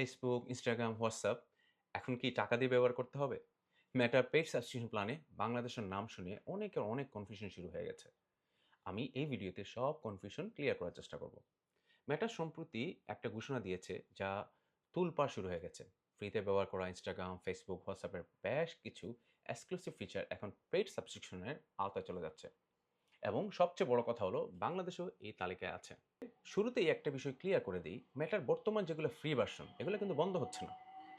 Facebook, Instagram, WhatsApp এখন কি টাকা দিয়ে ব্যবহার করতে হবে? মেটার পেইড সাবস্ক্রিপশন প্ল্যানে বাংলাদেশের নাম শুনে অনেকের অনেক কনফিউশন শুরু হয়ে গেছে। আমি এই ভিডিওতে সব কনফিউশন ক্লিয়ার করার চেষ্টা করব। মেটা সম্প্রতি একটা ঘোষণা দিয়েছে যা তোলপাড় শুরু হয়ে গেছে। ফ্রিতে ব্যবহার করা ইনস্টাগ্রাম, ফেসবুক, হোয়াটসঅ্যাপের বেশ কিছু এক্সক্লুসিভ ফিচার এখন পেইড সাবস্ক্রিপশনের আওতায় চলে যাচ্ছে। এবং সবচেয়ে বড় কথা হলো বাংলাদেশও এই তালিকায় আছে। শুরুতেই একটা বিষয় ক্লিয়ার করে দিই, মেটার বর্তমান যেগুলো ফ্রি ভার্সন এগুলো কিন্তু বন্ধ হচ্ছে না।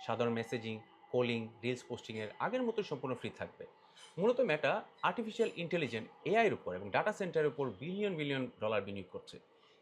সাধারণ মেসেজিং, কলিং, রিলস পোস্টিংয়ের আগের মতোই সম্পূর্ণ ফ্রি থাকবে। মূলত মেটা আর্টিফিশিয়াল ইন্টেলিজেন্স এআইয়ের উপর এবং ডাটা সেন্টারের উপর বিলিয়ন বিলিয়ন ডলার বিনিয়োগ করছে।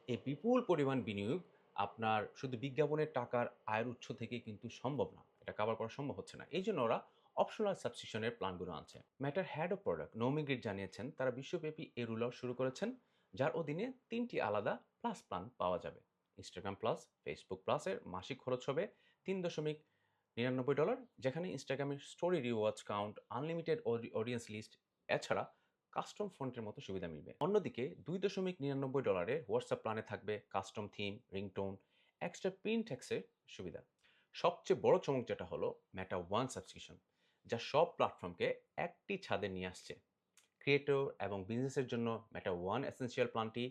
এই বিপুল পরিমাণ বিনিয়োগ আপনার শুধু বিজ্ঞাপনের টাকার আয়ের উৎস থেকে কিন্তু সম্ভব না, এটা কভার করা সম্ভব হচ্ছে না। এই জন্য ওরা অপশনাল সাবস্ক্রিপশনের প্ল্যানগুলো আনছে। মেটার হেড অফ প্রোডাক্ট নৌমি গ্রিড জানিয়েছেন তারা বিশ্বব্যাপী এই রুল আউট শুরু করেছেন, যার অধীনে ৩টি আলাদা প্লাস প্ল্যান পাওয়া যাবে। ইনস্টাগ্রাম প্লাস, ফেসবুক প্লাসের মাসিক খরচ হবে $৩.৯৯, যেখানে ইনস্টাগ্রামের story rewards count, unlimited audience list, এছাড়া কাস্টম ফন্টের মতো সুবিধা মিলবে। অন্যদিকে $২.৯৯ হোয়াটসঅ্যাপ প্ল্যানে থাকবে custom theme, ringtone, extra print ট্যাক্সের সুবিধা। সবচেয়ে বড় চমক যেটা হলো মেটা ওয়ান সাবস্ক্রিপশন, যা সব প্ল্যাটফর্মকে একটি ছাদে নিয়ে আসছে। ক্রিয়েটর এবং বিজনেসের জন্য মেটা ওয়ান এসেনশিয়াল প্ল্যানটি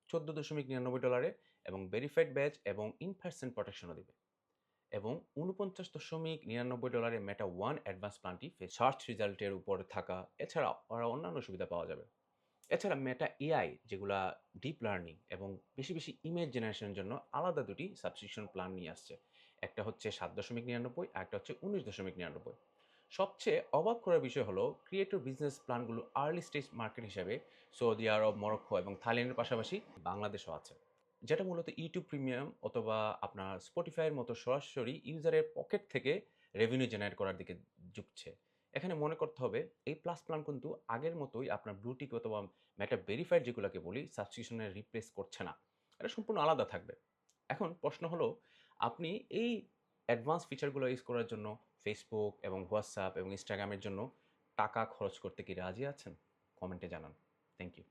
$১৪.৯৯ এবং ভেরিফাইড ব্যাচ এবং ইন পার্সন প্রোটেকশনও দিবে। এবং $৪৯.৯৯ মেটা ওয়ান অ্যাডভান্স প্ল্যানটি সার্চ রেজাল্টের উপর থাকা, এছাড়া ওরা অন্যান্য সুবিধা পাওয়া যাবে। এছাড়া মেটা এআই যেগুলা ডিপ লার্নিং এবং বেশি বেশি ইমেজ জেনারেশনের জন্য আলাদা দুটি সাবস্ক্রিপশন প্ল্যান নিয়ে আসছে। একটা হচ্ছে ৭.৯৯, আর একটা হচ্ছে ১৯.৯৯। সবচেয়ে অবাক করার বিষয় হলো ক্রিয়েটর বিজনেস প্ল্যানগুলো আর্লি স্টেজ মার্কেট হিসাবে সৌদি আরব, মরক্কো এবং থাইল্যান্ডের পাশাপাশি বাংলাদেশও আছে, যেটা মূলত ইউটিউব প্রিমিয়াম অথবা আপনার স্পটিফাইয়ের মতো সরাসরি ইউজারের পকেট থেকে রেভিনিউ জেনারেট করার দিকে ঝুঁকছে। এখানে মনে করতে হবে এই প্লাস প্ল্যান কিন্তু আগের মতোই আপনার ব্লুটিক অথবা মেটা ভেরিফাইড যেগুলোকে বলি সাবস্ক্রিপশনের রিপ্লেস করছে না, এটা সম্পূর্ণ আলাদা থাকবে। এখন প্রশ্ন হলো, আপনি এই অ্যাডভান্স ফিচারগুলো ইউজ করার জন্য ফেসবুক এবং হোয়াটসঅ্যাপ এবং ইনস্টাগ্রামের জন্য টাকা খরচ করতে কি রাজি আছেন? কমেন্টে জানান। Thank you.